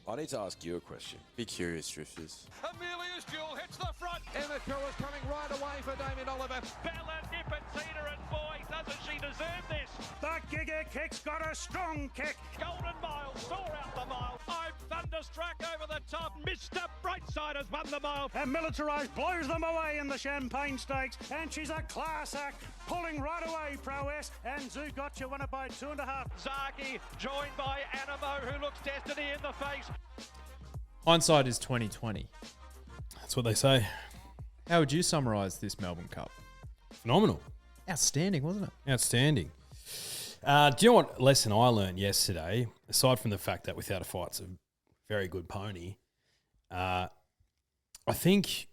I need to ask you a question. Be curious, Drifters. Amelia's Jewel hits the front. Imperatriz coming right away for Damien Oliver. Bella Nipotina, and boy, doesn't she deserve this. The Giga Kick's got a strong kick. Golden Mile, soar out the mile. I'm thunderstruck over the top. Mr Brightside has won the mile. And Militarized blows them away in the Champagne Stakes. And she's a class act, pulling right away Prowess. And Zaaki won it by 2.5. Zaaki joined by Animo, who looks destiny in the face. Hindsight is 2020. That's what they say. How would you summarise this Melbourne Cup? Phenomenal. Outstanding, wasn't it? Outstanding. Do you know what lesson I learned yesterday? Aside from the fact that Without a Fight's a very good pony, I think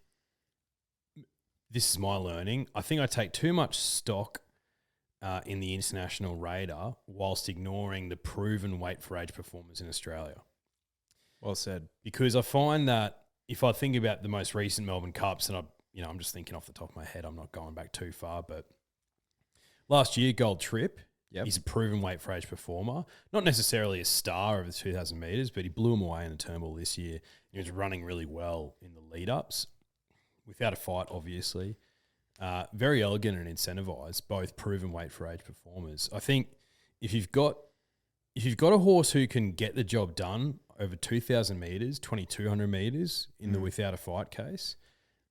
this is my learning. I think I take too much stock in the international radar whilst ignoring the proven weight for age performers in Australia. Well said. Because I find that if I think about the most recent Melbourne Cups, and I'm just thinking off the top of my head, I'm not going back too far, but last year, Gold Trip, he's a proven weight for age performer. Not necessarily a star of the 2,000 metres, but he blew him away in the Turnbull this year. He was running really well in the lead-ups. Without a Fight, obviously. Very elegant and incentivised, both proven weight for age performers. I think if you've got a horse who can get the job done over 2,000 metres, 2,200 metres in the Without a Fight case,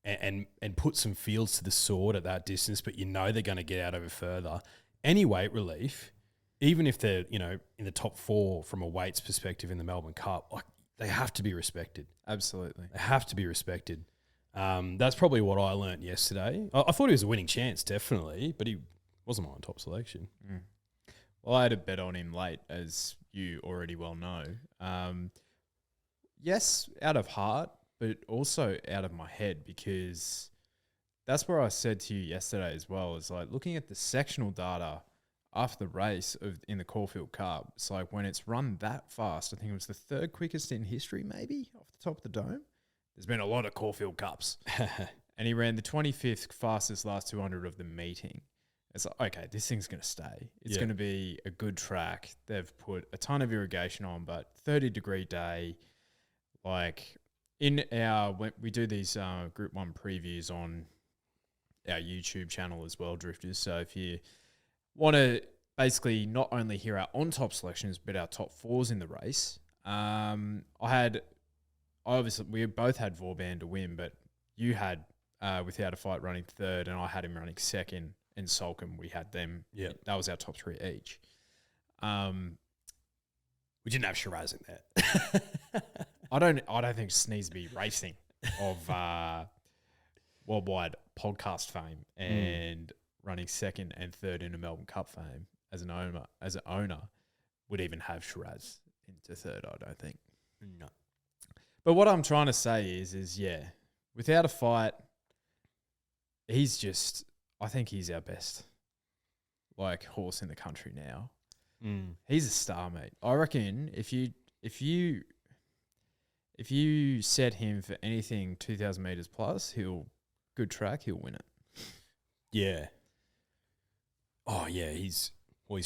and put some fields to the sword at that distance, but you know they're going to get out over further, any weight relief, even if they're in the top 4 from a weights perspective in the Melbourne Cup, they have to be respected. Absolutely, they have to be respected. That's probably what I learnt yesterday. I thought he was a winning chance, definitely, but he wasn't my top selection. Well, I had a bet on him late, as you already well know. Yes, out of heart, but also out of my head, because that's where I said to you yesterday as well, is like looking at the sectional data after the race in the Caulfield Cup. It's like when it's run that fast, I think it was the 3rd quickest in history, maybe, off the top of the dome. There's been a lot of Caulfield Cups. And he ran the 25th fastest last 200 of the meeting. It's like, okay, this thing's going to stay. It's going to be a good track. They've put a ton of irrigation on, but 30-degree day. Like, when we do these Group 1 previews on our YouTube channel as well, Drifters. So if you want to basically not only hear our on-top selections, but our top 4s in the race, we both had Vauban to win, but you had Without a Fight running 3rd, and I had him running 2nd. And Salcombe, we had them. Yeah, that was our top 3 each. We didn't have Shiraz in there. I don't think it needs to be racing of worldwide podcast fame and running 2nd and 3rd in a Melbourne Cup fame as an owner would even have Shiraz into 3rd. I don't think. No. But what I'm trying to say is Without a Fight, I think he's our best, horse in the country now. He's a star, mate. I reckon if you set him for anything 2,000 metres plus, good track, he'll win it. Yeah. Oh yeah, he's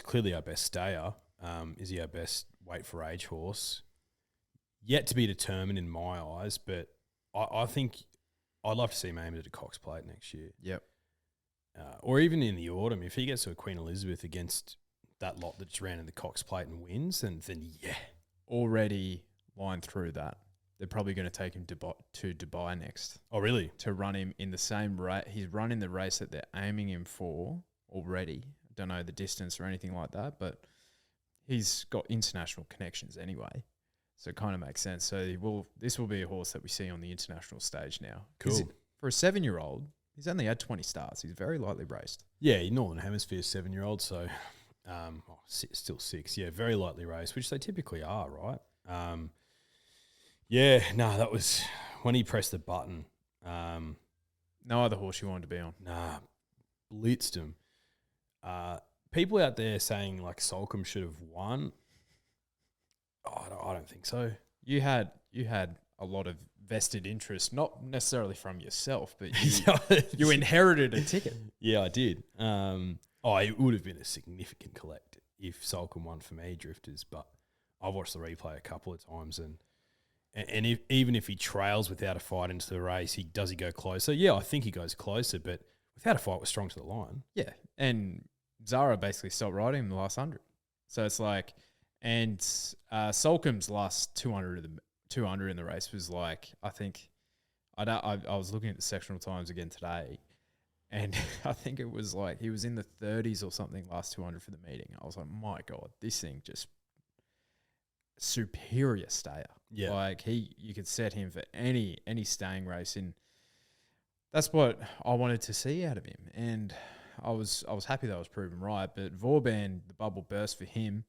clearly our best stayer. Is he our best weight for age horse? Yet to be determined in my eyes, but I think I'd love to see him aimed at a Cox Plate next year. Yep. Or even in the autumn, if he gets to a Queen Elizabeth against that lot that just ran in the Cox Plate and wins, then yeah. Already line through that. They're probably going to take him to Dubai next. Oh, really? To run him in the same race. He's running the race that they're aiming him for already. Don't know the distance or anything like that, but he's got international connections anyway. So it kind of makes sense. So this will be a horse that we see on the international stage now. Cool. For a 7-year-old, he's only had 20 starts. He's very lightly raced. Yeah, Northern Hemisphere 7-year-old, so still 6. Yeah, very lightly raced, which they typically are, right? That was when he pressed the button. No other horse you wanted to be on. Nah, blitzed him. People out there saying Salcombe should have won. I don't think so. You had a lot of vested interest, not necessarily from yourself, but you inherited a ticket. Yeah, I did. It would have been a significant collect if Salcombe won for me, Drifters, but I've watched the replay a couple of times and And even if he trails without a fight into the race, does he go closer? Yeah, I think he goes closer, but without a fight, was strong to the line. Yeah, and Zara basically stopped riding him in the last 100. So it's like, and Solcombe's last 200 in the race was like, I think, I was looking at the sectional times again today, and I think it was like he was in the 30s or something last 200 for the meeting. I was like, my God, this thing just superior stayer. Yeah, like you could set him for any staying race, and that's what I wanted to see out of him. And I was happy that I was proven right. But Vauban, the bubble burst for him.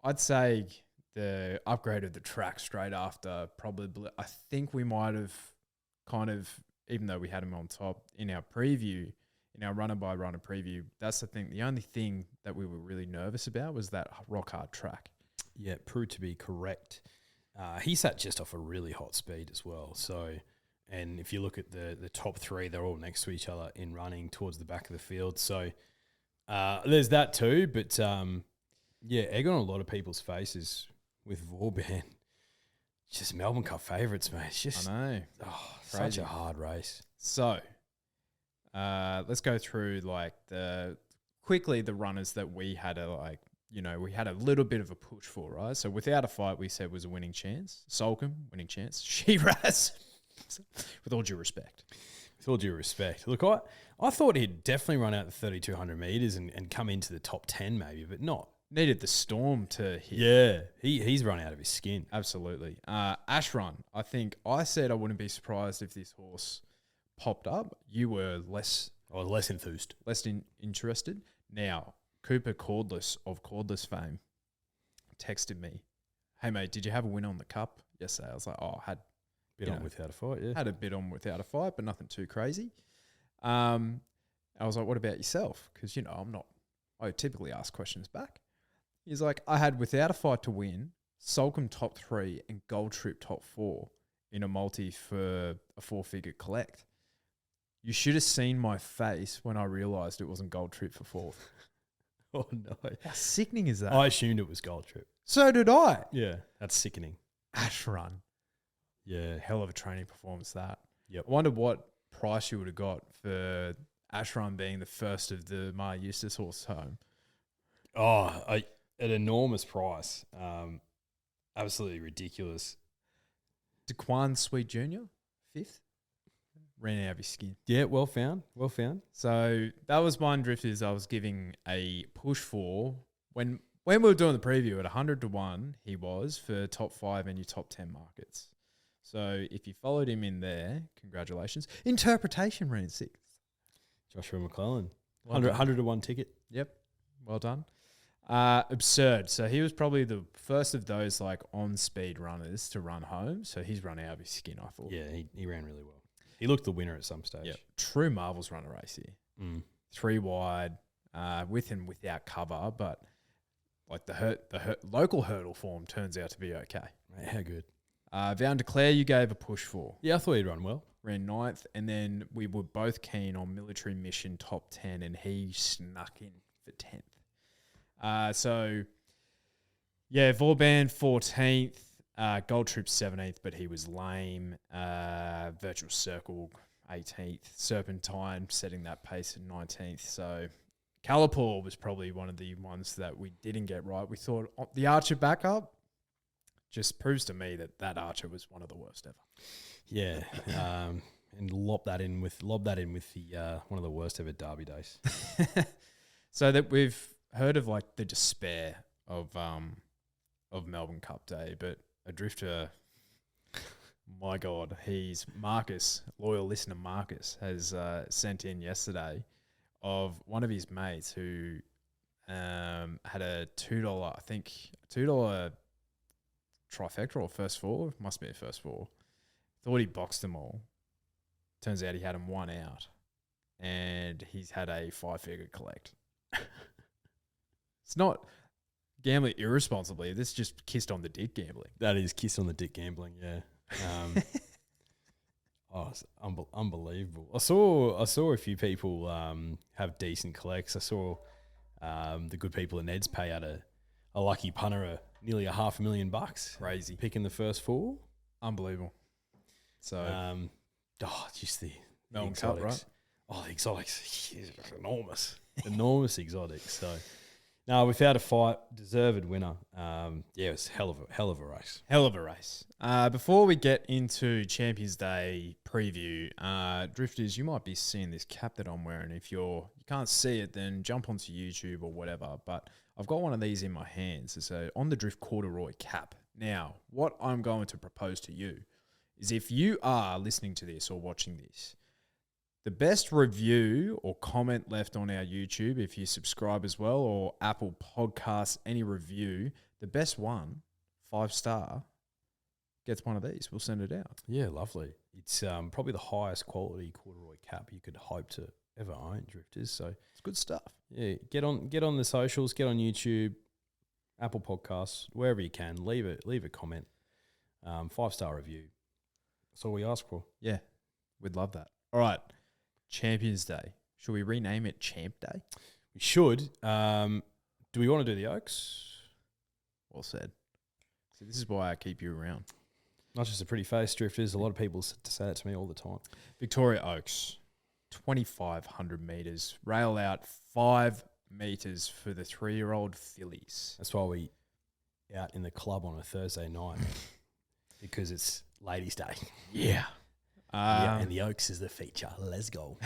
I'd say the upgrade of the track straight after probably, I think we might have kind of, even though we had him on top in our preview, in our runner by runner preview, that's the thing. The only thing that we were really nervous about was that rock hard track. Yeah, it proved to be correct. He sat just off a really hot speed as well. So, and if you look at the top three, they're all next to each other in running towards the back of the field. So there's that too. But yeah, egg on a lot of people's faces with Vauban. Just Melbourne Cup favourites, mate. It's just, I know. Such a hard race. So let's go through like the runners that we had we had a little bit of a push for, right? So without a fight, we said was a winning chance. Solcombe, winning chance. Shiraz, with all due respect. With all due respect. Look, I thought he'd definitely run out the 3,200 metres and come into the top 10 maybe, but not. Needed the storm to hit. Yeah, he's run out of his skin. Absolutely. Ash Run, I think I said I wouldn't be surprised if this horse popped up. You were less enthused. Less interested. Now, Cooper Cordless of Cordless fame texted me, hey, mate, did you have a win on the Cup yesterday? I was like, I had bit on without a fight, yeah. Had a bit on without a fight, but nothing too crazy. I was like, what about yourself? Because, I typically ask questions back. He's like, I had without a fight to win, Solcombe top 3 and Gold Trip top 4 in a multi for a 4-figure collect. You should have seen my face when I realised it wasn't Gold Trip for 4th. Oh, no. How sickening is that? I assumed it was Gold Trip. So did I. Yeah, that's sickening. Ash Run. Yeah. Hell of a training performance, that. Yep. I wonder what price you would have got for Ash Run being the first of the Mar Eustace horse home. Oh, an enormous price. Absolutely ridiculous. Daquan Sweet Jr., 5th. Ran out of his skin. Yeah, well found. Well found. So that was mine drifters I was giving a push for. When we were doing the preview at 100 to 1, he was for top 5 and your top 10 markets. So if you followed him in there, congratulations. Interpretation ran 6th. Joshua McClellan. Well 100 to 1 ticket. Yep. Well done. Absurd. So he was probably the first of those like on-speed runners to run home. So he's run out of his skin, I thought. Yeah, he ran really well. He looked the winner at some stage. Yep. True marvels run a race here. 3 wide, with and without cover, but like the local hurdle form turns out to be okay. Mate, how good. Van de Clare, you gave a push for. Yeah, I thought he'd run well. Ran 9th, and then we were both keen on Military Mission top 10, and he snuck in for 10th. So, yeah, Vauban 14th, Gold Trip 17th, but he was lame. Virtual Circle 18th, Serpentine setting that pace at 19th. So, Calipaw was probably one of the ones that we didn't get right. We thought the Archer backup just proves to me that Archer was one of the worst ever. Yeah, and lob that in with the one of the worst ever Derby days. So that we've heard of like the despair of Melbourne Cup Day, but a drifter, my God, he's Marcus, loyal listener Marcus, has sent in yesterday of one of his mates who had a $2 trifecta or first 4, must be a first 4. Thought he boxed them all. Turns out he had them 1 out, and he's had a 5-figure collect. It's not gambling irresponsibly. This is just kissed on the dick gambling. That is kiss on the dick gambling. Yeah. It's unbelievable. I saw a few people have decent collects. I saw the good people at Ned's pay out a lucky punter nearly $500,000. Crazy. Picking the first 4. Unbelievable. So, Just the Melbourne Cup, right? Oh, the exotics, enormous, enormous exotics. So, no, without a fight, deserved winner. It was hell of a race. Hell of a race. Before we get into Champions Day preview, Drifters, you might be seeing this cap that I'm wearing. If you can't see it, then jump onto YouTube or whatever. But I've got one of these in my hands. It's a On the Drift corduroy cap. Now, what I'm going to propose to you is if you are listening to this or watching this, the best review or comment left on our YouTube, if you subscribe as well, or Apple Podcasts, any review, the best one, 5-star, gets one of these. We'll send it out. Yeah, lovely. It's probably the highest quality corduroy cap you could hope to ever own, Drifters. So It's good stuff. yeah, get on the socials, get on YouTube, Apple Podcasts, wherever you can. Leave a comment, 5-star review. That's all we ask for. Yeah, we'd love that. All right, Champions Day. Should we rename it Champ Day? We should. Do we want to do the Oaks? Well said. So this is why I keep you around. Not just a pretty face, Drifters. A lot of people say that to me all the time. Victoria Oaks, 2,500 metres. Rail out 5 metres for the 3-year-old fillies. That's why we out in the club on a Thursday night because it's Ladies' Day. Yeah. And the Oaks is the feature. Let's go.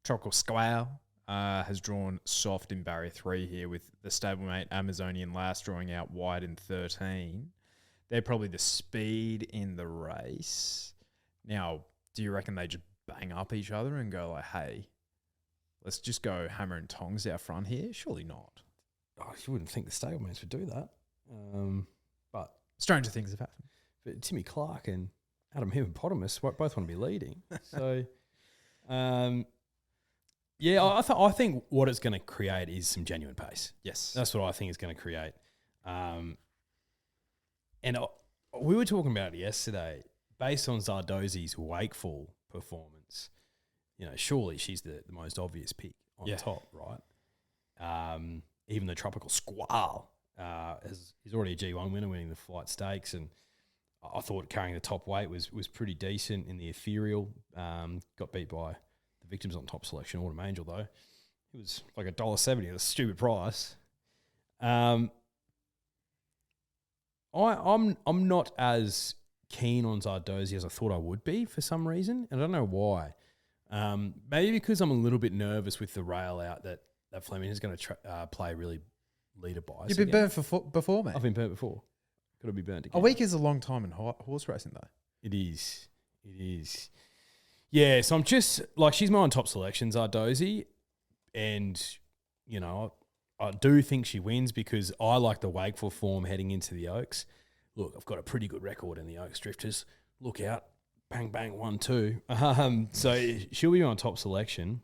Tropical Squale has drawn soft in barrier 3 here with the stablemate Amazonian Lass drawing out wide in 13. They're probably the speed in the race. Now, do you reckon they just bang up each other and go like, hey, let's just go hammer and tongs out front here? Surely not. Oh, you wouldn't think the stablemates would do that. But Stranger things have happened. Timmy Clark and Adam Hippopotamus both want to be leading. So, I think what it's going to create is some genuine pace. Yes. That's what I think it's going to create. And we were talking about it yesterday, based on Zardozi's Wakeful performance, surely she's the most obvious pick on top, right? Even the Tropical Squall he's already a G1 winner, winning the Flight Stakes, and I thought carrying the top weight was pretty decent in the Ethereal. Got beat by the Victims on top selection, Autumn Angel, though. It was like $1.70 at a stupid price. I'm not as keen on Zardozi as I thought I would be for some reason, and I don't know why. Maybe because I'm a little bit nervous with the rail out that Flemington is going to play really leader bias. You've been burnt before, mate. I've been burnt before. Got to be burnt again. A week is a long time in horse racing, though. It is. Yeah, so I'm just, she's my on top selection, Zardozi, and, I do think she wins because I like the Wakeful form heading into the Oaks. Look, I've got a pretty good record in the Oaks, Drifters. Look out. Bang, bang, 1-2. So she'll be on top selection.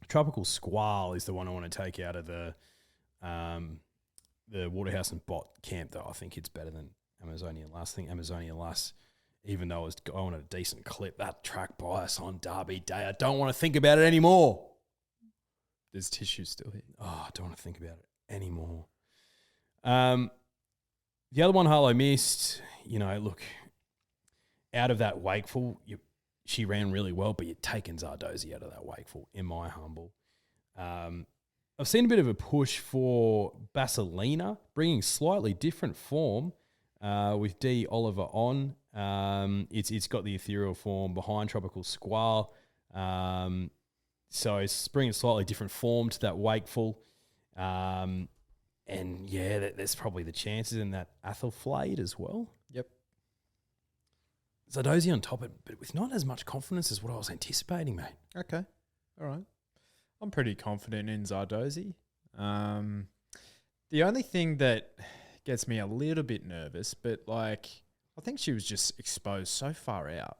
Tropical Squall is the one I want to take out of the Waterhouse and Bott camp, though. I think it's better than Amazonian Lass. I think Amazonian Lass, even though it's going at a decent clip, that track bias on Derby Day, I don't want to think about it anymore. There's tissue still here. Oh, I don't want to think about it anymore. The other one Harlow missed, look, out of that Wakeful, she ran really well, but you're taking Zardozi out of that Wakeful, in my humble. I've seen a bit of a push for Basilina, bringing slightly different form with D. Oliver on. It's got the ethereal form behind Tropical Squall. So it's bringing slightly different form to that Wakeful. And yeah, there's probably the chances in that Athelflaed as well. Yep. Zardozi on top, but with not as much confidence as what I was anticipating, mate. Okay. All right. I'm pretty confident in Zardozi. The only thing that gets me a little bit nervous, but I think she was just exposed so far out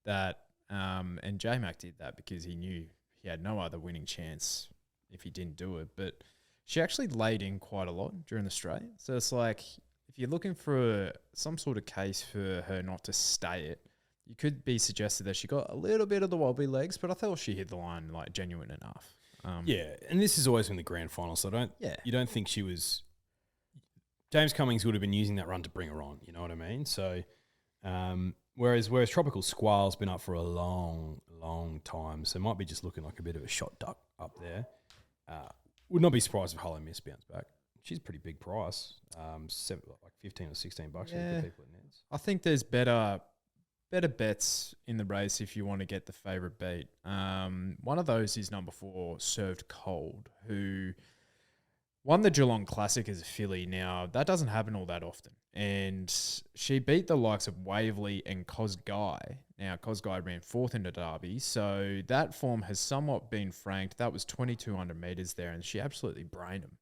that, and J-Mac did that because he knew he had no other winning chance if he didn't do it, but she actually laid in quite a lot during the straight. So it's if you're looking for some sort of case for her not to stay it, you could be suggested that she got a little bit of the wobbly legs, but I thought she hit the line genuine enough. Yeah, and this has always been the grand final, so you don't think she was... James Cummings would have been using that run to bring her on, you know what I mean? So Whereas Tropical Squall's been up for a long, long time, so might be just looking like a bit of a shot duck up there. Would not be surprised if Hollow Mist bounced back. She's a pretty big price, like $15 or $16 for people at Neds. I think there's better bets in the race if you want to get the favourite beat. One of those is number 4, Served Cold, who won the Geelong Classic as a filly. Now, that doesn't happen all that often. And she beat the likes of Waverley and Kosgei. Now, Kosgei ran 4th in the Derby, so that form has somewhat been franked. That was 2,200 metres there, and she absolutely brained him.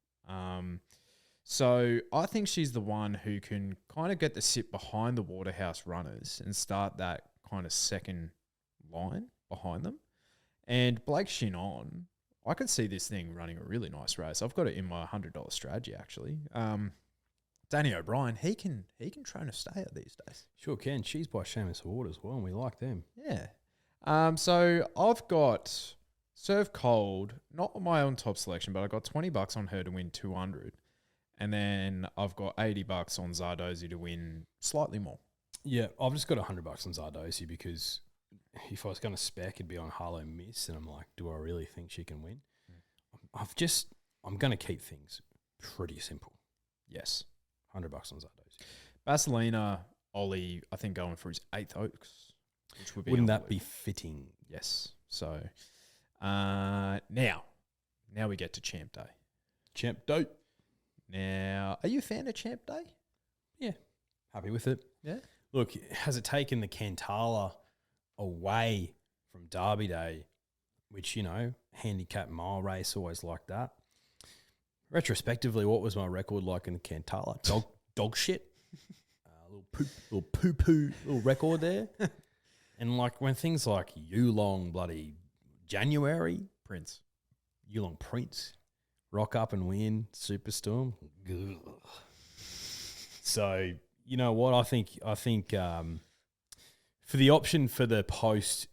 So I think she's the one who can kind of get the sit behind the Waterhouse runners and start that kind of second line behind them. And Blake Chinon, I could see this thing running a really nice race. I've got it in my $100 strategy, actually. Danny O'Brien, he can train a stayer these days. Sure can. She's by Seamus Ward as well, and we like them. Yeah. So I've got Serve Cold, not my own top selection, but I got $20 on her to win 200. And then I've got $80 on Zardozi to win slightly more. Yeah, I've just got $100 on Zardozi because if I was going to spec, it'd be on Harlow Miss, and I'm like, do I really think she can win? I'm going to keep things pretty simple. Yes. $100 on Zardozi. Basilina, Ollie, I think going for his 8th Oaks, which would be Wouldn't that be fitting? Yes. So now we get to Champ Day. Champ Day. Now, are you a fan of Champ Day? Yeah. Happy with it. Yeah. Look, has it taken the Cantala away from Derby Day, which, handicap mile race, always like that? Retrospectively, what was my record like in the Cantala? Dog shit. Little poo little record there. And like when things like Yulong bloody January, Yulong Prince, rock up and win, Superstorm. Ugh. So, you know what? I think for the option for the post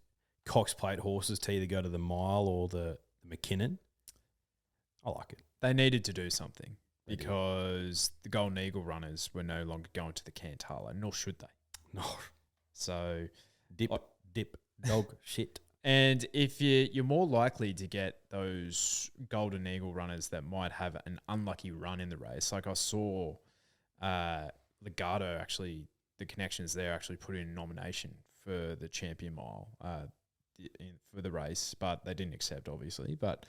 Cox Plate horses to either go to the mile or the McKinnon, I like it. They needed to do something because the Golden Eagle runners were no longer going to the Cantala, nor should they. No. So dip, dog, shit. And if you're more likely to get those Golden Eagle runners that might have an unlucky run in the race, like I saw Legato actually, the connections there actually put in a nomination for the Champion Mile for the race, but they didn't accept, obviously. But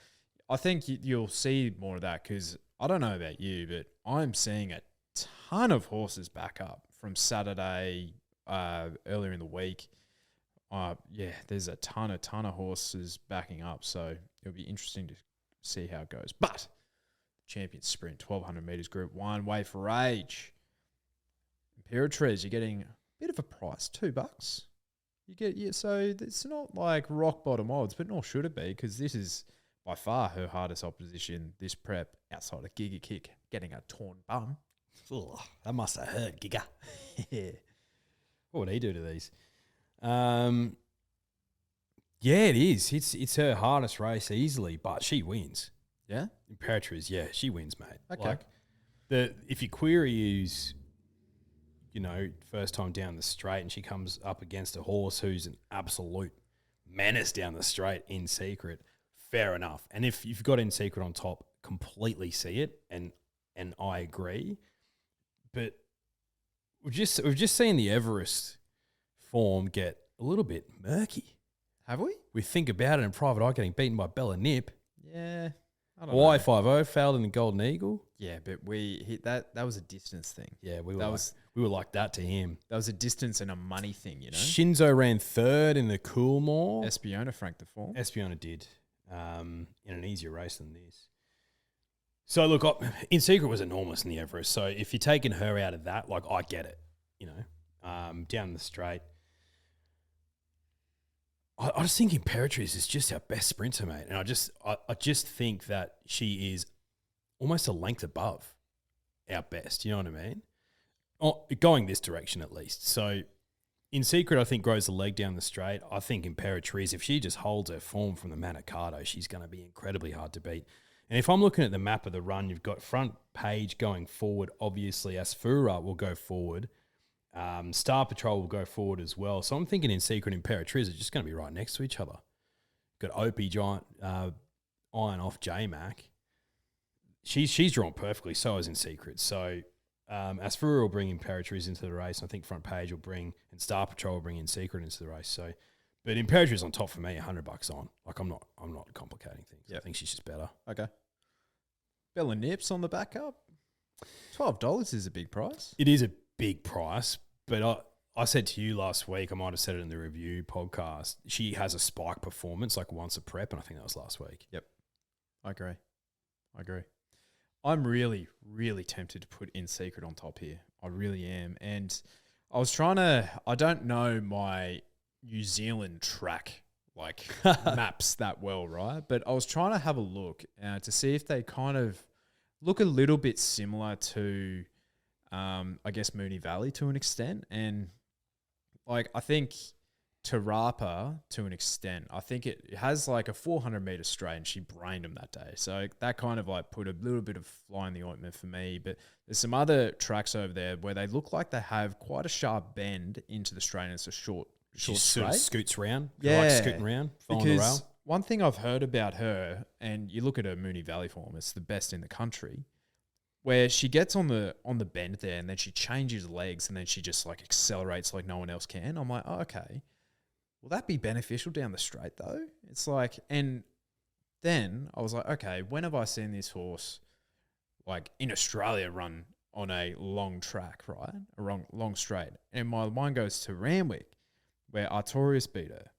I think you'll see more of that because I don't know about you, but I'm seeing a ton of horses back up from Saturday earlier in the week. There's a ton of horses backing up, so it'll be interesting to see how it goes. But Champion Sprint, 1,200 metres, Group 1, Way for Age. Imperatriz, you're getting a bit of a price, $2. So it's not like rock bottom odds, but nor should it be because this is by far her hardest opposition this prep outside of Giga Kick, getting a torn bum. Ugh, that must have hurt, Giga. Yeah. What would he do to these? Yeah, it is. It's her hardest race easily, but she wins. Yeah? Imperatriz, yeah, she wins, mate. Okay. Like, if your query is, first time down the straight and she comes up against a horse who's an absolute menace down the straight in Secret, fair enough. And if you've got In Secret on top, completely see it, and I agree. But we've just seen the Everest form get a little bit murky. Have we? We think about it in Private Eye getting beaten by Bella Nip. Yeah. I don't Hawaii know. 5-0 failed in the Golden Eagle. Yeah, but we hit that. That was a distance thing. Yeah, we were like that to him. That was a distance and a money thing, Shinzo ran third in the Coolmore. Espiona franked the form. Espiona did in an easier race than this. So, look, In Secret was enormous in the Everest. So, if you're taking her out of that, I get it, down the straight. I just think Imperatriz is just our best sprinter, mate. And I just think that she is almost a length above our best. You know what I mean? Going this direction at least. So, In Secret, I think, grows the leg down the straight. I think Imperatriz, if she just holds her form from the Manicato, she's going to be incredibly hard to beat. And if I'm looking at the map of the run, you've got front page going forward. Obviously, Asfura will go forward. Star Patrol will go forward as well. So I'm thinking In Secret and Imperatriz are just going to be right next to each other. Got Opie, Giant, Iron Off, J-Mac. She's drawn perfectly, so is In Secret. So Asfura will bring Imperatriz into the race. I think Front Page will bring, and Star Patrol will bring In Secret into the race. So, but Imperatriz on top for me, $100 on. Like I'm not complicating things. Yep. I think she's just better. Okay. Bella Nips on the backup. $12 is a big price. It is a big price, but I said to you last week, I might have said it in the review podcast, she has a spike performance like once a prep, and I think that was last week. Yep. I agree. I'm really, really tempted to put In Secret on top here. I really am. And I don't know my New Zealand track maps that well, right? But I was trying to have a look to see if they kind of look a little bit similar to, I guess, Moonee Valley to an extent. And I think Tarapa to an extent, I think it has a 400-meter straight, and she brained him that day. So that kind of put a little bit of fly in the ointment for me. But there's some other tracks over there where they look like they have quite a sharp bend into the straight, and it's a short She straight. sort of scoots around. Yeah. Scooting around, following the rail. One thing I've heard about her, and you look at her Moonee Valley form, it's the best in the country, where she gets on the bend there, and then she changes legs, and then she just accelerates like no one else can. I'm like, oh, okay. Will that be beneficial down the straight though? It's and then I was like, okay, when have I seen this horse in Australia run on a long track, right? A long straight. And my mind goes to Randwick, where Artorias beat her.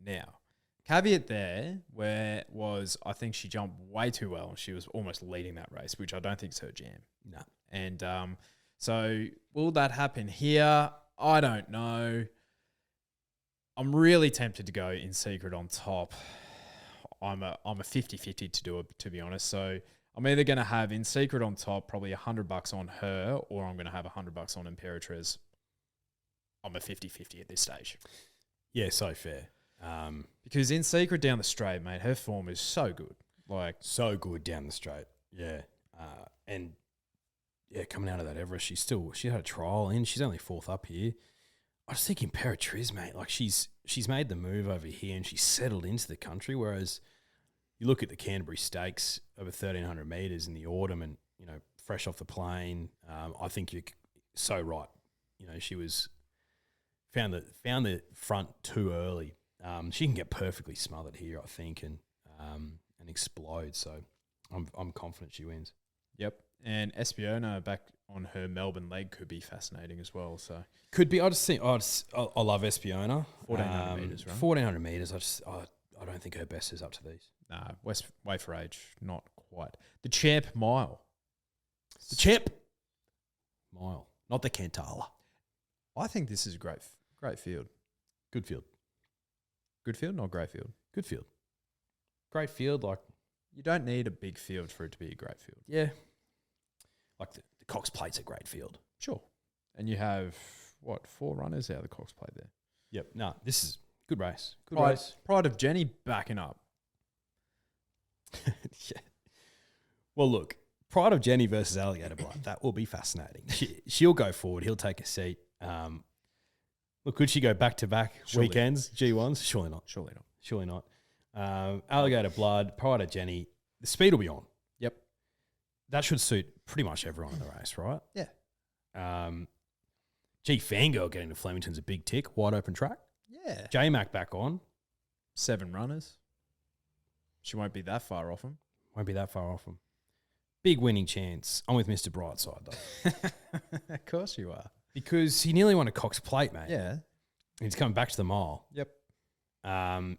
Now, caveat there, I think she jumped way too well, and she was almost leading that race, which I don't think is her jam. No. And so will that happen here? I don't know. I'm really tempted to go In Secret on top. I'm a 50-50 to do it, to be honest. So I'm either going to have In Secret on top, probably $100 on her, or I'm going to have $100 on Imperatriz. I'm a 50-50 at this stage. Yeah, so fair. Because In Secret down the straight, mate, her form is so good. So good down the straight. Yeah. And yeah, coming out of that Everest, she had a trial in. She's only fourth up here. I was thinking Imperatriz, mate. She's made the move over here, and she's settled into the country. Whereas you look at the Canterbury Stakes over 1,300 metres in the autumn, and fresh off the plane. I think you're so right. She was found the front too early. She can get perfectly smothered here, I think, and explode. So I'm confident she wins. Yep. And Espiona back on her Melbourne leg could be fascinating as well. So could be. I just think I love Espiona. 1,400 metres, right? 1,400 metres. I don't think her best is up to these. Nah, West Way for Age, not quite. The Champ Mile. The Champ Mile, not the Cantala. I think this is a great field. Good field. Good field, not great field. Good field. Great field, you don't need a big field for it to be a great field. Yeah. The Cox Plate's a great field. Sure. And you have, 4 runners out of the Cox Plate there. Yep. No, this is good race. Good Pride, race. Pride of Jenny backing up. Yeah. Well, look, Pride of Jenny versus Alligator Blood. That will be fascinating. She'll go forward. He'll take a seat. Look, could she go back-to-back weekends, G1s? Surely not. Alligator Blood, Pride of Jenny. The speed will be on. Yep. That should suit pretty much everyone in the race, right? Yeah. Fangirl getting to Flemington's a big tick. Wide open track. Yeah. J-Mac back on. 7 runners. She won't be that far off him. Big winning chance. I'm with Mr Brightside, though. Of course you are. Because he nearly won a Cox Plate, mate. Yeah. He's coming back to the mile. Yep. On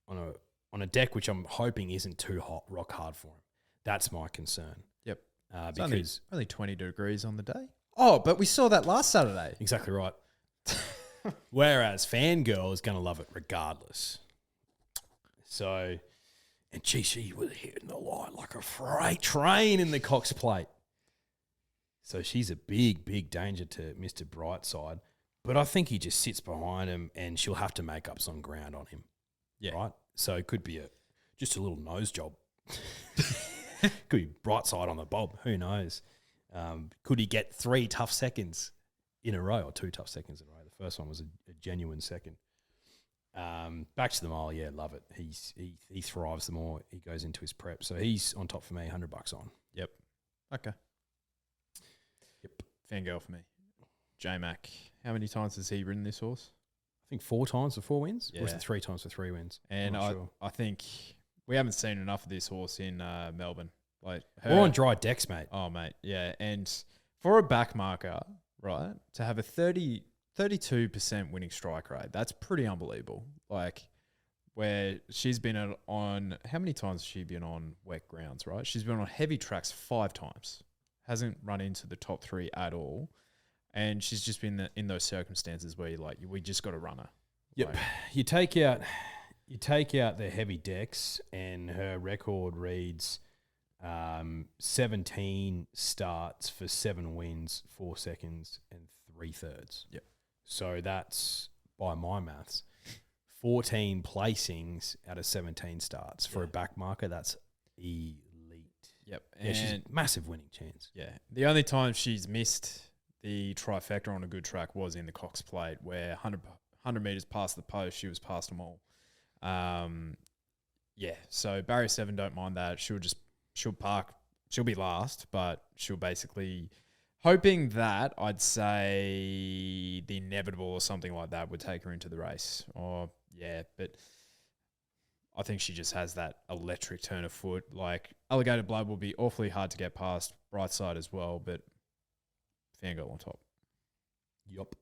a deck which I'm hoping isn't too hot, rock hard for him. That's my concern. Yep. Because only 20 degrees on the day. Oh, but we saw that last Saturday. Exactly right. Whereas Fangirl is going to love it regardless. So, and she was hitting the line like a freight train in the Cox Plate. So she's a big, big danger to Mr. Brightside. But I think he just sits behind him, and she'll have to make up some ground on him. Yeah. Right? So it could be just a little nose job. Could be Brightside on the bob. Who knows? Could he get 3 tough seconds in a row, or 2 tough seconds in a row. The first one was a genuine second. Back to the mile, yeah, love it. He thrives the more he goes into his prep. So he's on top for me, $100 on. Yep. Okay. Yep. Fangirl for me. J-Mac. How many times has he ridden this horse? I think 4 times for 4 wins. Yeah. Or is it 3 times for 3 wins? And sure. I think we haven't seen enough of this horse in Melbourne. Like we're on dry decks, mate. Oh, mate. Yeah. And for a back marker, right, to have a 32% winning strike rate, that's pretty unbelievable. Like, where she's been on, how many times has she been on wet grounds, right? She's been on heavy tracks 5 times. Hasn't run into the top 3 at all. And she's just been in those circumstances where you're like, we just got a runner. Yep. Like, You take out the heavy decks, and her record reads 17 starts for 7 wins, 4 seconds, and 3/3. Yep. So that's, by my maths, 14 placings out of 17 starts. For a back marker, that's elite. Yep. Yeah, she's a And massive winning chance. yeah, the only time she's missed the trifecta on a good track was in the Cox Plate, where 100 metres past the post, she was past them all. Yeah, so barrier 7, don't mind that. She'll park, she'll be last, but she'll basically, hoping that, I'd say the inevitable or something like that would take her into the race. Or, yeah, but I think she just has that electric turn of foot. Like, Alligator Blood will be awfully hard to get past, Brightside as well, but Fangirl on top. Yup.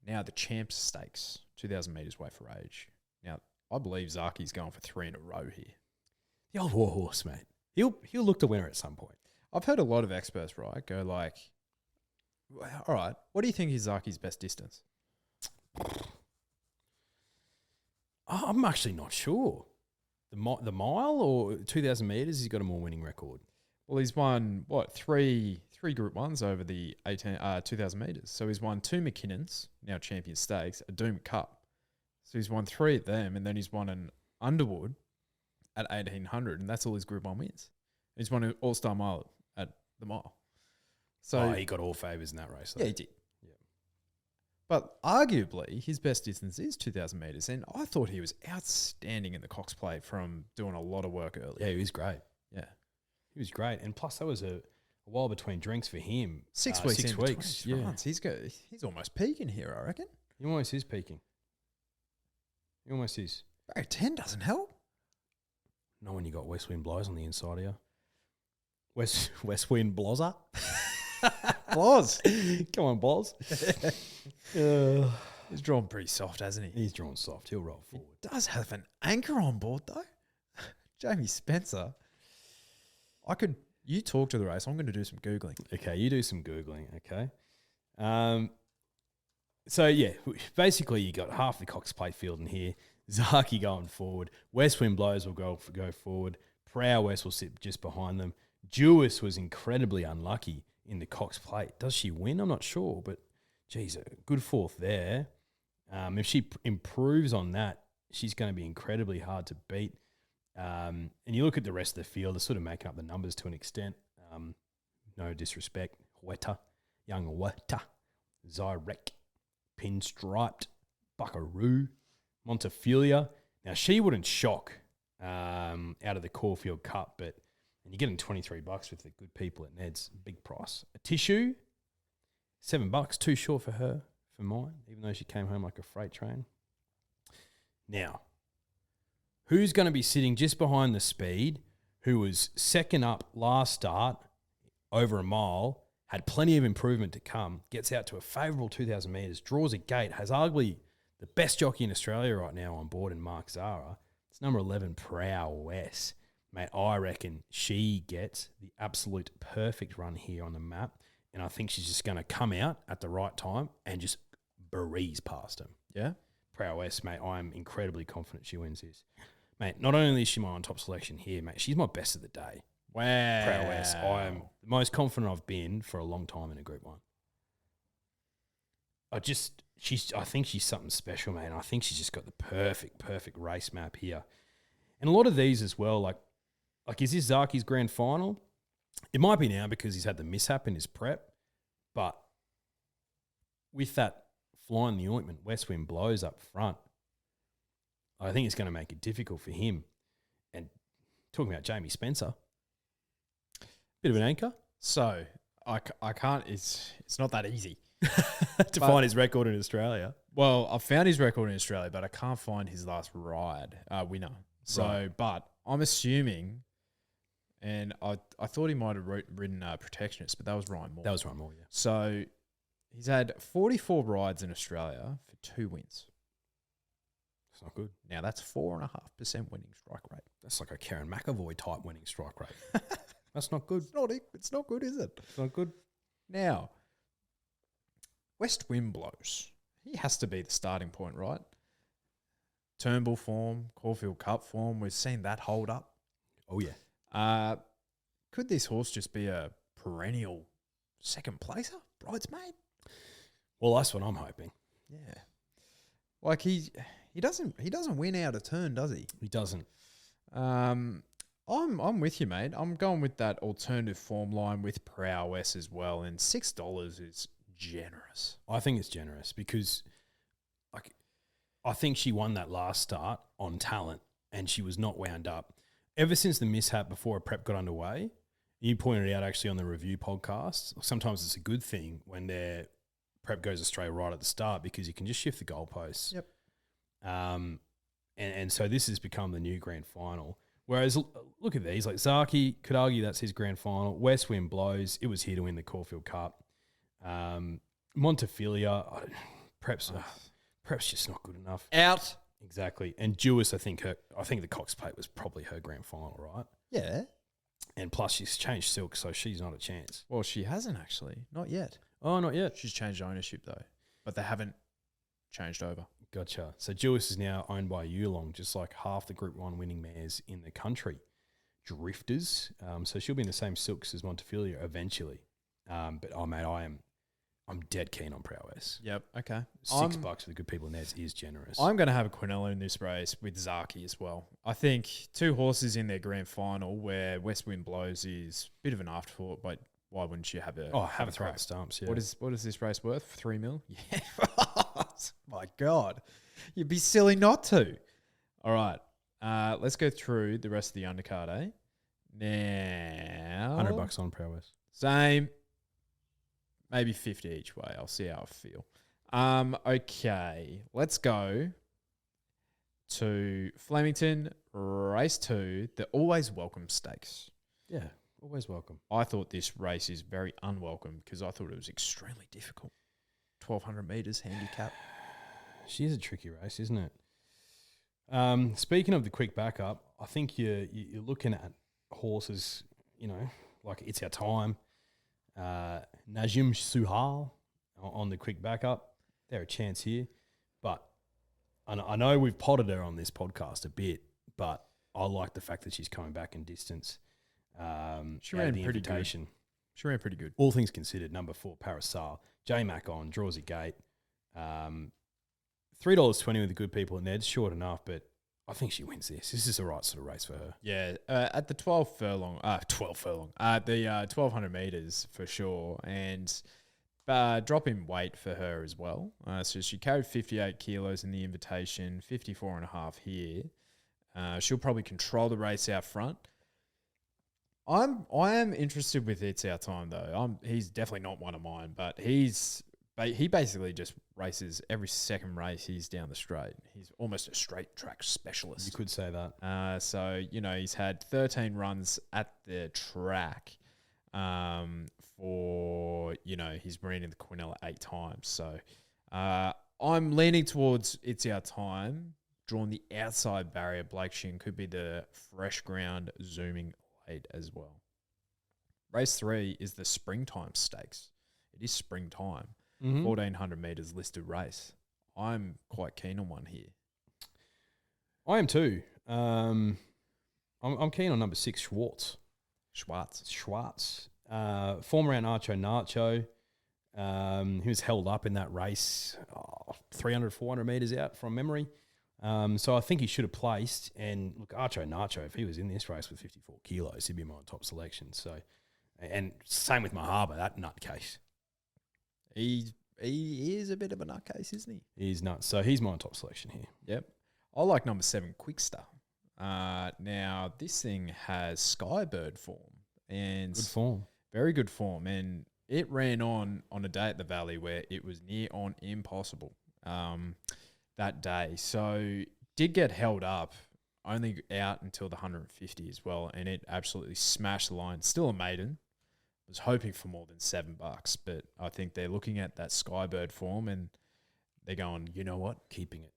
Now, the Champs Stakes, 2,000 metres weight for age. Now, I believe Zaaki's going for 3 in a row here. The old war horse, mate. He'll look to winner at some point. I've heard a lot of experts, right, go like, all right, what do you think is Zaaki's best distance? I'm actually not sure. The mile or 2,000 metres, he's got a more winning record. Well, he's won, three Group 1s over the 2,000 metres. So he's won 2 McKinnons, now Champion Stakes, a Doom Cup. So he's won 3 of them, and then he's won an Underwood at 1,800, and that's all his Group 1 wins. He's won an All-Star Mile at the mile. So he got all favours in that race, though. Yeah, he did. Yeah. But arguably, his best distance is 2,000 metres, and I thought he was outstanding in the Cox Plate from doing a lot of work early. Yeah, he was great. Yeah. He was great. And plus, that was a while between drinks for him. 6 weeks. 6 weeks. Yeah. He's almost peaking here, I reckon. He almost is peaking. He almost is. Barrier 10 doesn't help. Not when you got West Wind Blows on the inside of you. West Wind Blozzer. Bloz. Come on, Bloz. He's drawn pretty soft, hasn't he? He's drawn soft. He'll roll forward. He does have an anchor on board, though. Jamie Spencer. You talk to the race. I'm going to do some Googling. Okay, you do some Googling, okay? So, yeah, basically you got half the Cox Plate field in here. Zaaki going forward. West Wind Blows will go forward. Prowess will sit just behind them. Jewess was incredibly unlucky in the Cox Plate. Does she win? I'm not sure, but, geez, a good 4th there. If she improves on that, she's going to be incredibly hard to beat. And you look at the rest of the field, they're sort of making up the numbers to an extent. No disrespect. Weta, Young Weta, Zyrek, Pinstriped, Buckaroo, Montefilia. Now, she wouldn't shock out of the Caulfield Cup, but and you're getting $23 with the good people at Ned's, big price. A Tissue, $7, too short for her, for mine, even though she came home like a freight train. Now, who's going to be sitting just behind the Speed, who was second up last start over a mile, had plenty of improvement to come, gets out to a favourable 2,000 metres, draws a gate, has arguably the best jockey in Australia right now on board in Mark Zara. It's number 11, Prowess. Mate, I reckon she gets the absolute perfect run here on the map, and I think she's just going to come out at the right time and just breeze past him. Yeah? Prowess, mate, I'm incredibly confident she wins this. Mate, not only is she my on-top selection here, mate, she's my best of the day. Wow. Prowess, I am the most confident I've been for a long time in a Group 1. I think she's something special, man. I think she's just got the perfect race map here. And a lot of these as well, like is this Zaaki's grand final? It might be now because he's had the mishap in his prep, but with that fly in the ointment, West Wind Blows up front, I think it's going to make it difficult for him. And talking about Jamie Spencer, bit of an anchor. So I can't. It's not that easy to find his record in Australia. Well, I found his record in Australia, but I can't find his last ride winner. So, Right. But I'm assuming, and I thought he might have ridden Protectionist, but that was Ryan Moore. That was Ryan Moore, yeah. So he's had 44 rides in Australia for 2 wins. It's not good. Now that's 4.5% winning strike rate. That's like a Karen McAvoy type winning strike rate. That's not good. It's not good, is it? It's not good. Now, West Wind Blows. He has to be the starting point, right? Turnbull form, Caulfield Cup form. We've seen that hold up. Oh, yeah. Could this horse just be a perennial second placer, bridesmaid? Well, that's what I'm hoping. Yeah. Like he doesn't win out of turn, does he? He doesn't. I'm with you, mate. I'm going with that alternative form line with prowess as well, and $6 is generous. I think it's generous because, like, I think she won that last start on talent, and she was not wound up ever since the mishap before a prep got underway. You pointed it out actually on the review podcast. Sometimes it's a good thing when their prep goes astray right at the start because you can just shift the goalposts. Yep. And so this has become the new grand final. Whereas, look at these. Like, Zaaki, could argue that's his grand final. West Wind Blows. It was here to win the Caulfield Cup. Montefilia, perhaps just not good enough. Out. Exactly. And Jewess, I think the Cox Plate was probably her grand final, right? Yeah. And plus she's changed silk, so she's not a chance. Well, she hasn't actually. Not yet. Oh, not yet. She's changed ownership though, but they haven't changed over. Gotcha. So Jewess is now owned by Yulong, just like half the Group 1 winning mares in the country. Drifters. So she'll be in the same silks as Montefilia eventually. But, oh, mate, I'm dead keen on prowess. Yep. Okay. $6 for the good people in there is generous. I'm going to have a Quinella in this race with Zaaki as well. I think 2 horses in their grand final where West Wind Blows is a bit of an afterthought, but why wouldn't you have a have a throw at the stumps, yeah. What is this race worth? 3 mil? Yeah. My God. You'd be silly not to. All right. Let's go through the rest of the undercard, eh? Now. $100 on prowess. Same. Maybe 50 each way. I'll see how I feel. Okay. Let's go to Flemington, race 2, the Always Welcome Stakes. Yeah, always welcome. I thought this race is very unwelcome because I thought it was extremely difficult. 1,200 metres handicap. She is a tricky race, isn't it? Speaking of the quick backup, I think you're looking at horses, like It's Our Time, Najim Suhal on the quick backup. They're a chance here. But I know we've potted her on this podcast a bit, but I like the fact that she's coming back in distance. She ran pretty good. She ran pretty good. All things considered, number 4, Parasar. J-Mac on, draws a gate. $3.20 with the good people in there. It's short enough, but I think she wins this. This is the right sort of race for her. Yeah, at the 12 furlong, the 1,200 metres for sure, and drop in weight for her as well. So she carried 58 kilos in the invitation, 54.5 here. She'll probably control the race out front. I am interested with It's Our Time though. He's definitely not one of mine, but he basically just races every second race he's down the straight. He's almost a straight track specialist. You could say that. So, he's had 13 runs at the track for, he's ran in the Quinella 8 times. So I'm leaning towards It's Our Time, drawn the outside barrier. Blake Shin could be the fresh ground zooming lead as well. Race 3 is the Springtime Stakes. It is springtime. 1,400 metres listed race. I'm quite keen on one here. I am too. I'm keen on number 6, Schwartz. Form around Archo Nacho. He was held up in that race 300, 400 metres out from memory. So I think he should have placed. And look, Archo Nacho, if he was in this race with 54 kilos, he'd be my top selection. So, and same with Mahaba, that nutcase. He he is a bit of a nutcase, isn't he? He's nuts. So he's my top selection here. Yep. I like number 7, Quickster. Now, this thing has Skybird form. And Good form. Very good form. And it ran on a day at the Valley where it was near on impossible that day. So did get held up, only out until the 150 as well. And it absolutely smashed the line. Still a maiden. Was hoping for more than $7, but I think they're looking at that Skybird form and they're going, you know what? Keeping it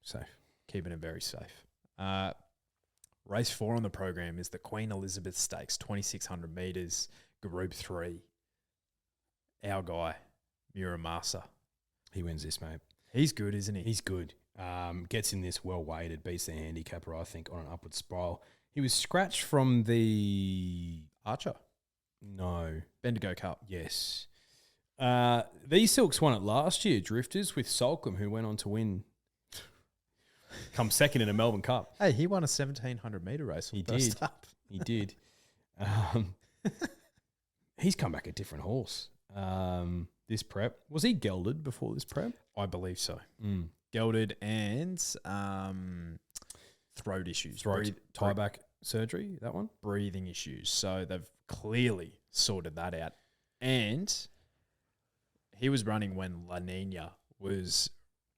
safe. Keeping it very safe. Race 4 on the program is the Queen Elizabeth Stakes, 2,600 metres, Group 3. Our guy, Muramasa. He wins this, mate. He's good, isn't he? He's good. Gets in this well weighted, beats the handicapper, I think, on an upward spiral. He was scratched from the Archer. No. Bendigo Cup. Yes. These Silks won it last year, Drifters, with Solcombe, who went on to win, come second in a Melbourne Cup. Hey, he won a 1,700 metre race. He did. He did. He's come back a different horse. This prep. Was he gelded before this prep? I believe so. Gelded and throat issues. Tie-back surgery, that one? Breathing issues. So they've clearly sorted that out. And he was running when La Nina was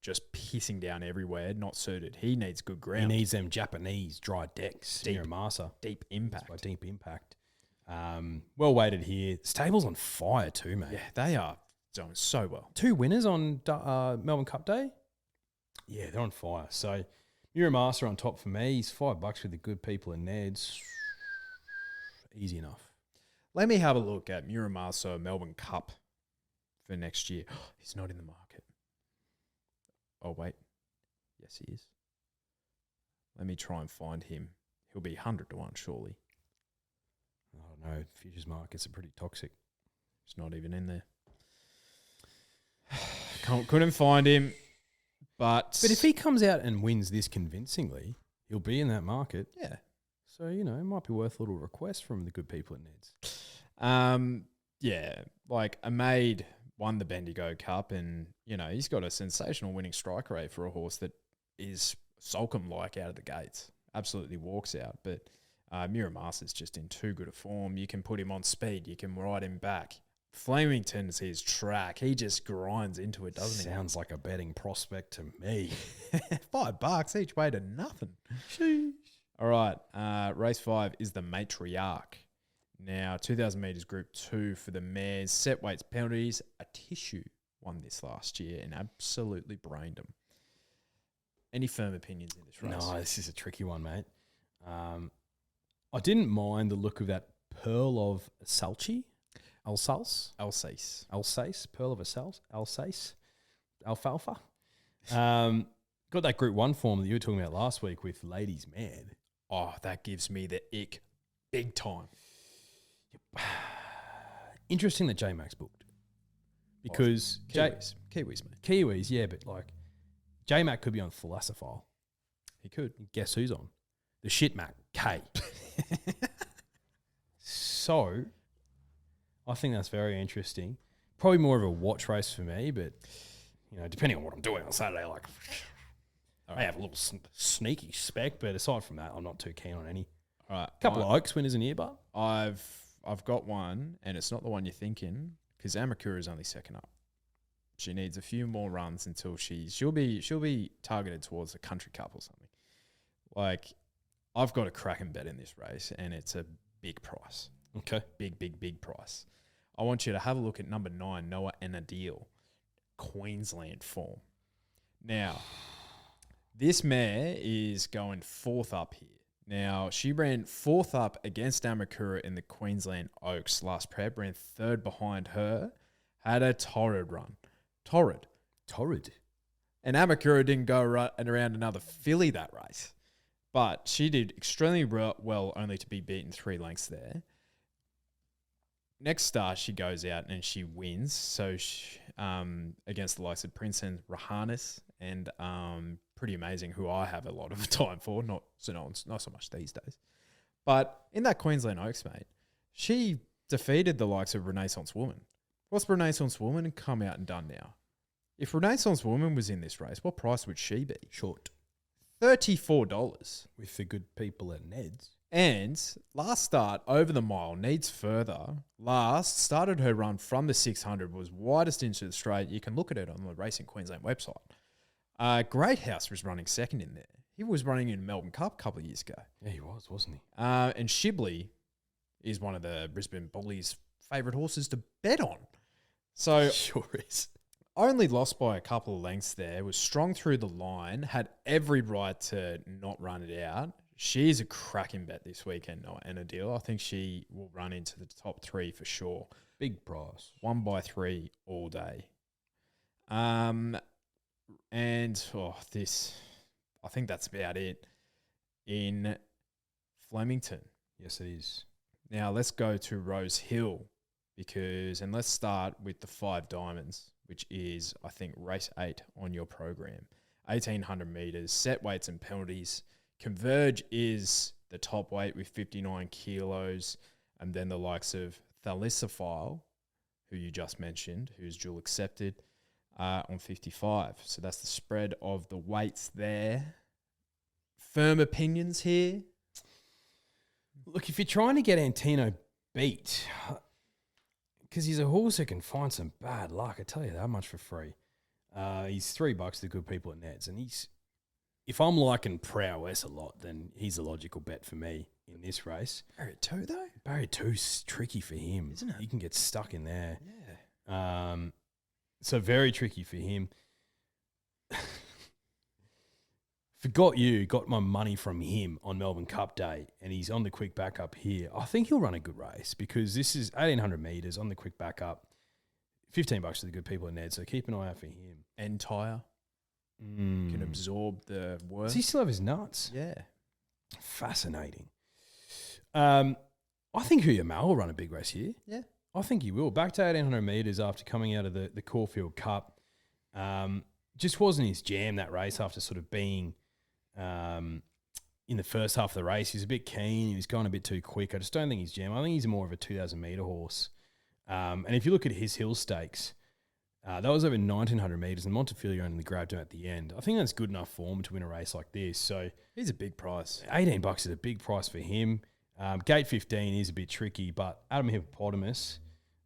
just pissing down everywhere, not suited. He needs good ground. He needs them Japanese dry decks. Deep impact. By deep impact. Well weighted here. Stable's on fire too, mate. Yeah, they are doing so well. 2 winners on Melbourne Cup Day. Yeah, they're on fire. So Muramasa on top for me. He's $5 with the good people in Ned's. Easy enough. Let me have a look at Muramasa Melbourne Cup for next year. He's not in the market. Oh, wait. Yes, he is. Let me try and find him. He'll be 100 to 1, surely. I don't know. Futures markets are pretty toxic. He's not even in there. Couldn't find him. But if he comes out and wins this convincingly, he'll be in that market. Yeah. So, it might be worth a little request from the good people at Ned's. Yeah, like Ahmad won the Bendigo Cup and, he's got a sensational winning strike rate for a horse that is Solcombe-like out of the gates. Absolutely walks out. But Muramasa's just in too good a form. You can put him on speed. You can ride him back. Flemington's his track. He just grinds into it, doesn't he? Sounds like a betting prospect to me. $5 each way to nothing. Sheesh. All right. Race 5 is the Matriarch. Now, 2,000 metres Group 2 for the mares. Set weights, penalties. A Tissue won this last year and absolutely brained them. Any firm opinions in this race? No, this is a tricky one, mate. I didn't mind the look of that Pearl of Alsace. Pearl of Alsace. Alfalfa. Got that Group 1 form that you were talking about last week with Ladies Mad. Oh, that gives me the ick big time. Interesting that J-Max booked. Because Kiwis, mate. Kiwis, yeah, but J-Mac could be on Thalassophile. He could. Guess who's on? The shit Mac, K. So, I think that's very interesting. Probably more of a watch race for me, but, depending on what I'm doing on Saturday, I have a little sneaky spec, but aside from that, I'm not too keen on any. All right. Couple of Oaks winners in here, but I've got one, and it's not the one you're thinking, because Amakura is only second up. She needs a few more runs until she'll be targeted towards a country cup or something. I've got a cracking bet in this race, and it's a big price. Okay. Big price. I want you to have a look at number 9, Noah Enadil, Queensland form. Now, this mare is going 4th up here. Now, she ran 4th up against Amakura in the Queensland Oaks last prep, ran 3rd behind her, had a torrid run. Torrid. And Amakura didn't go around another filly that race. But she did extremely well, only to be beaten 3 lengths there. Next start, she goes out and she wins. So she, against the likes of Prince and Rahanis and pretty amazing, who I have a lot of time for, not so much these days. But in that Queensland Oaks, mate, she defeated the likes of Renaissance Woman. What's Renaissance Woman come out and done now? If Renaissance Woman was in this race, what price would she be? Short. $34. With the good people at Ned's. And last start over the mile, needs further. Last started her run from the 600, was widest into the straight. You can look at it on the Racing Queensland website. Greathouse was running second in there. He was running in Melbourne Cup a couple of years ago. Yeah, he was, wasn't he? And Shibley is one of the Brisbane Bullies' favourite horses to bet on. So Sure is. only lost by a couple of lengths there, was strong through the line, had every right to not run it out. She's a cracking bet this weekend and a deal. I think she will run into the top 3 for sure. Big price. 1x3 all day. I think that's about it in Flemington. Yes, it is. Now let's go to Rosehill and let's start with the 5 Diamonds, which is, I think, race 8 on your program. 1,800 metres, set weights and penalties. Converge is the top weight with 59 kilos, and then the likes of Thalassophile, who you just mentioned, who's dual accepted, on 55. So that's the spread of the weights there. Firm opinions here? Look, if you're trying to get Antino beat, because he's a horse that can find some bad luck, I tell you that much for free. He's $3 to good people at Neds, and if I'm liking Prowess a lot, then he's a logical bet for me in this race. Barrier 2 though? Barrier 2's tricky for him, isn't it? He can get stuck in there. Yeah. So very tricky for him. Got my money from him on Melbourne Cup Day, and he's on the quick backup here. I think he'll run a good race because this is 1,800 metres on the quick backup. $15 to the good people in Ned, so keep an eye out for him. Entire can absorb the work. Does he still have his nuts? Yeah. Fascinating. I think Huya Mal will run a big race here. Yeah. I think he will. Back to 1,800 metres after coming out of the Caulfield Cup. Just wasn't his jam, that race, after sort of being in the first half of the race. He was a bit keen. He was going a bit too quick. I just don't think he's jam. I think he's more of a 2,000 metre horse. And if you look at his Hill Stakes, that was over 1,900 metres, and Montefiore only grabbed him at the end. I think that's good enough for him to win a race like this. So he's a big price. $18 is a big price for him. Gate 15 is a bit tricky, but Adam Hippopotamus,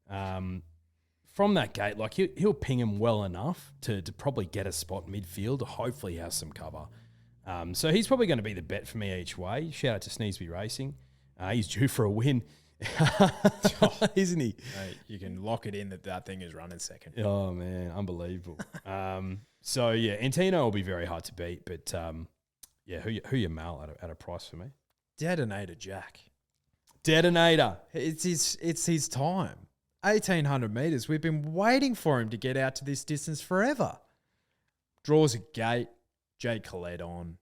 from that gate, like he'll ping him well enough to probably get a spot midfield. Hopefully he has some cover. So he's probably going to be the bet for me each way. Shout out to Sneesby Racing. He's due for a win. Isn't he? Mate, you can lock it in that thing is running second. Oh man, unbelievable. So yeah, Antino will be very hard to beat, but yeah, who you Mal at a price for me? Detonator Jack. Detonator. It's his time. 1,800 metres. We've been waiting for him to get out to this distance forever. Draws a gate. Jay Collette on.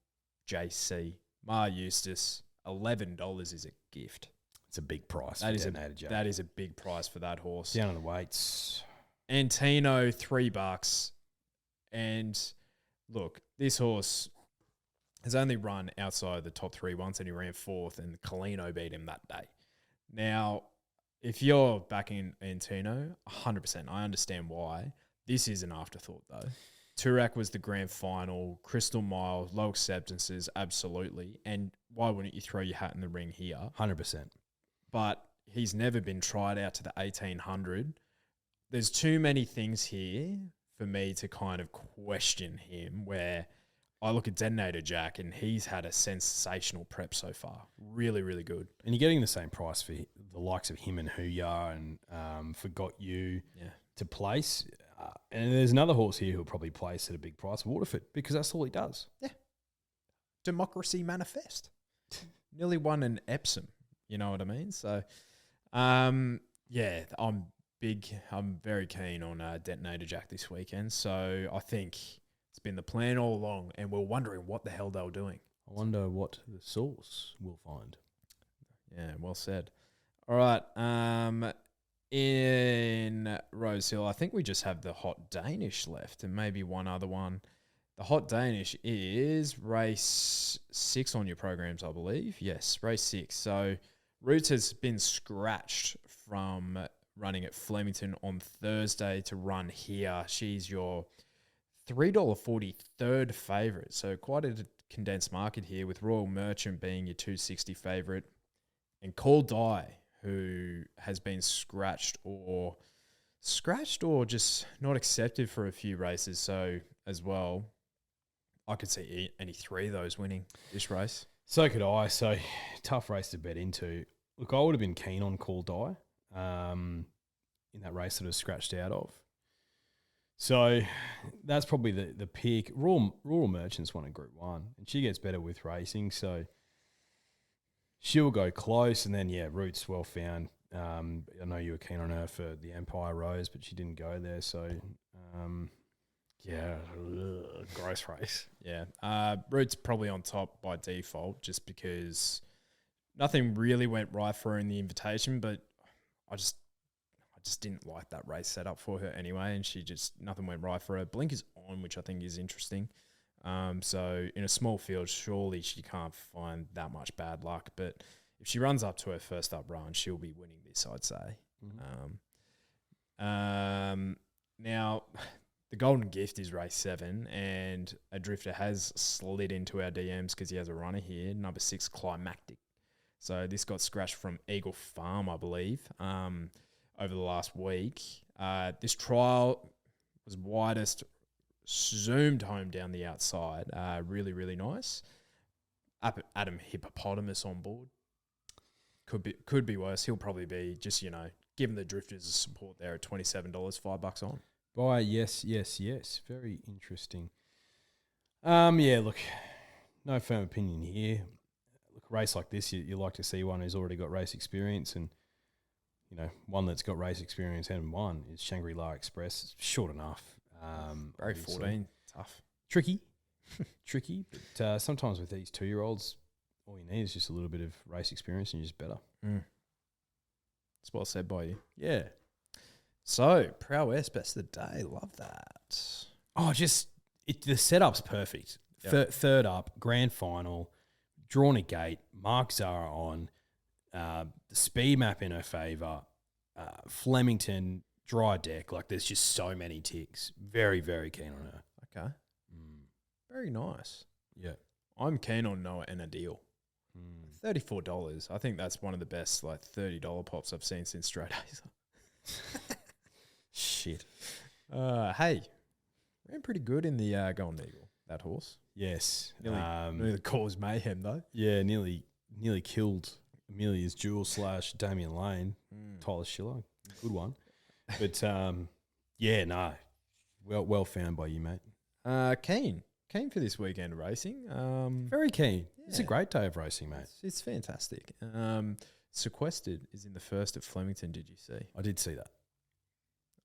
JC. Mar Eustace. $11 is a gift. It's a big price. That is a big price for that horse. Down on the weights. Antino, $3. And look, this horse has only run outside the top 3 once, and he ran 4th, and Colino beat him that day. Now, if you're backing Antino, 100%, I understand why. This is an afterthought, though. Toorak was the grand final. Crystal Mile, low acceptances, absolutely. And why wouldn't you throw your hat in the ring here? 100%. But he's never been tried out to the 1,800. There's too many things here for me to kind of question him, where I look at Detonator Jack and he's had a sensational prep so far. Really, really good. And you're getting the same price for the likes of him and Huya and Forgot You to place. And there's another horse here who'll probably place at a big price, Waterford, because that's all he does. Yeah. Democracy Manifest. Nearly won an Epsom. You know what I mean? So, yeah, I'm very keen on Detonator Jack this weekend. So I think it's been the plan all along, and we're wondering what the hell they were doing. I wonder what the source will find. Yeah, well said. All right. In Rosehill, I think we just have the Hot Danish left and maybe one other one. The Hot Danish is race 6 on your programs, I believe. Yes, race 6. So Roots has been scratched from running at Flemington on Thursday to run here. She's your $3.40 third favourite. So quite a condensed market here, with Royal Merchant being your $2.60 favourite, and Call Die, who has been scratched or just not accepted for a few races. So as well, I could see any three of those winning this race. So could I. So tough race to bet into. Look, I would have been keen on Call Die in that race that I was scratched out of. So that's probably the pick. Rural Merchants won in Group 1, and she gets better with racing, so she'll go close. And then, Roots, well found. I know you were keen on her for the Empire Rose, but she didn't go there, so gross race. Yeah. Roots probably on top by default, just because nothing really went right for her in the invitation, but I just didn't like that race set up for her anyway, and nothing went right for her. Blink is on, which I think is interesting. So in a small field, surely she can't find that much bad luck, but if she runs up to her first up run, she'll be winning this, I'd say. Mm-hmm. Now, the Golden Gift is race 7, and a drifter has slid into our DMs because he has a runner here, number 6, Climactic. So this got scratched from Eagle Farm, I believe, over the last week. This trial was widest, zoomed home down the outside. Really, really nice. Adam Hippopotamus on board. Could be worse. He'll probably be just, giving the drifters a support there at $27, $5 on. Buy, yes. Very interesting. Look, no firm opinion here. Look, a race like this, you like to see one who's already got race experience, and one that's got race experience and won is Shangri-La Express. It's short enough. Very 14, tough. Tricky, but sometimes with these 2-year-olds, all you need is just a little bit of race experience and you're just better. That's well said by you. Yeah. So, Prowess, best of the day. Love that. Oh, the setup's perfect. Yep. Third up, grand final, drawn a gate, Mark Zara on, the speed map in her favour, Flemington, dry deck. Like, there's just so many ticks. Very, very keen on her. Okay. Very nice. Yeah. I'm keen on Noah and a deal. $34. I think that's one of the best $30 pops I've seen since Straight A's. Shit. Hey, ran pretty good in the Golden Eagle, that horse. Yes. Nearly caused mayhem, though. Yeah, nearly killed Amelia's Jewel / Damien Lane, Tyler Schiller. Good one. But, well found by you, mate. Keen for this weekend of racing. Very keen. Yeah. It's a great day of racing, mate. It's fantastic. Sequestered is in the first at Flemington, did you see? I did see that.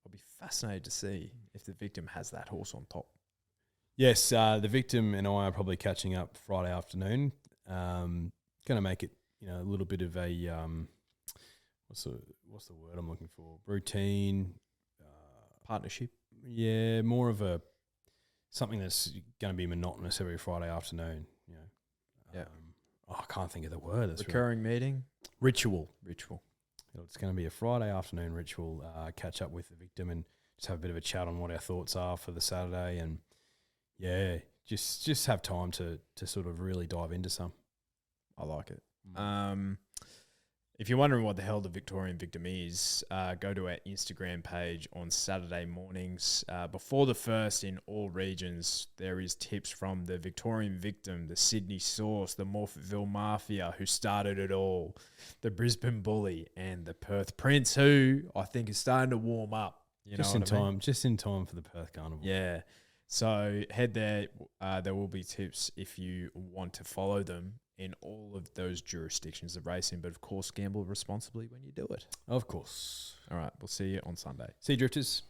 I'll be fascinated to see if the Victim has that horse on top. Yes, the Victim and I are probably catching up Friday afternoon. Going to make it, a little bit of a what's the word I'm looking for? Routine, partnership. Yeah, more of something that's going to be monotonous every Friday afternoon. I can't think of the word. That's recurring meeting. Ritual. It's going to be a Friday afternoon ritual. Catch up with the Victim and just have a bit of a chat on what our thoughts are for the Saturday, and just have time to sort of really dive into some. I like it. If you're wondering what the hell the Victorian Victim is, go to our Instagram page on Saturday mornings. Before the first in all regions, there is tips from the Victorian Victim, the Sydney Source, the Morphettville Mafia, who started it all, the Brisbane Bully, and the Perth Prince, who I think is starting to warm up. Just in time for the Perth Carnival. Yeah. So head there. There will be tips if you want to follow them in all of those jurisdictions of racing. But of course, gamble responsibly when you do it. Of course. All right. We'll see you on Sunday. See you, drifters.